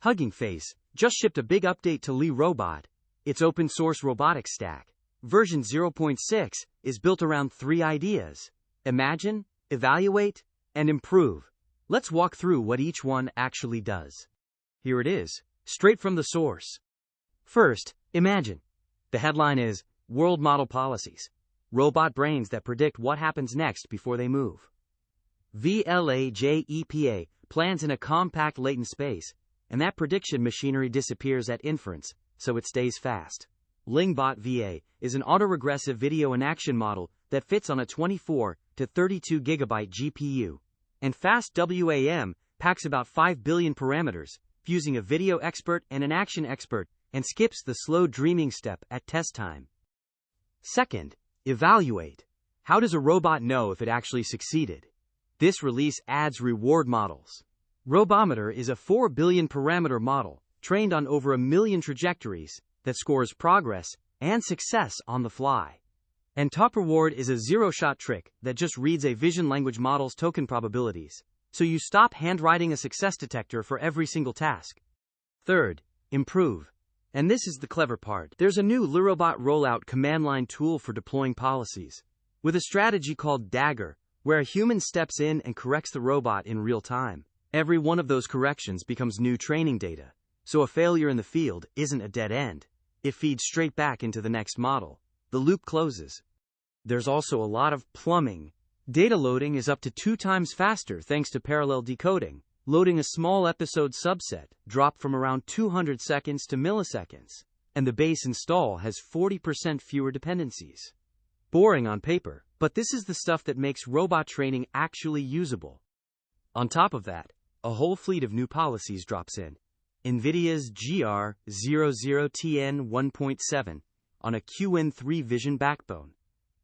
Hugging Face just shipped a big update to lerobot, its open-source robotics stack. Version 0.6 is built around 3 ideas: imagine, evaluate, and improve. Let's walk through what each one actually does. Here it is, straight from the source. First, imagine. The headline is, World Model Policies. Robot brains that predict what happens next before they move. VLA-JEPA plans in a compact latent space, and that prediction machinery disappears at inference, so it stays fast. LingBot-VA is an autoregressive video and action model that fits on a 24 to 32 gigabyte GPU. And FastWAM packs about 5 billion parameters, fusing a video expert and an action expert, and skips the slow dreaming step at test time. Second, evaluate. How does a robot know if it actually succeeded? This release adds reward models. Robometer is a 4 billion parameter model, trained on over 1 million trajectories, that scores progress and success on the fly. And Top Reward is a zero-shot trick that just reads a vision language model's token probabilities, so you stop handwriting a success detector for every single task. Third, improve. And this is the clever part. There's a new lerobot-rollout command line tool for deploying policies, with a strategy called DAgger, where a human steps in and corrects the robot in real time. Every one of those corrections becomes new training data, so a failure in the field isn't a dead end. It feeds straight back into the next model. The loop closes. There's also a lot of plumbing. Data loading is up to 2 times faster thanks to parallel decoding, loading a small episode subset dropped from around 200 seconds to milliseconds, and the base install has 40% fewer dependencies. Boring on paper, but this is the stuff that makes robot training actually usable. On top of that, a whole fleet of new policies drops in. NVIDIA's GR00T N1.7 on a QN3 vision backbone.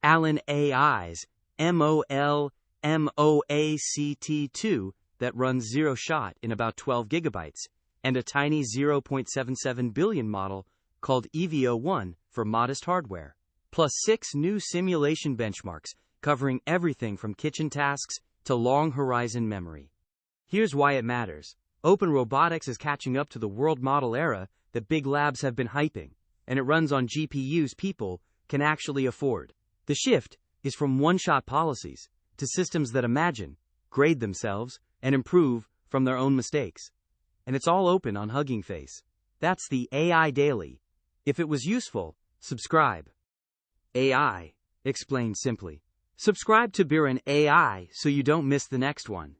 LingAI's MolmoAct2 that runs zero-shot in about 12 gigabytes, and a tiny 0.77 billion model called EVO1 for modest hardware, plus 6 new simulation benchmarks covering everything from kitchen tasks to long-horizon memory. Here's why it matters. Open robotics is catching up to the world model era that big labs have been hyping, and it runs on GPUs people can actually afford. The shift is from one-shot policies to systems that imagine, grade themselves, and improve from their own mistakes. And it's all open on Hugging Face. That's the AI Daily. If it was useful, subscribe. AI, explained simply. Subscribe to BirenAI so you don't miss the next one.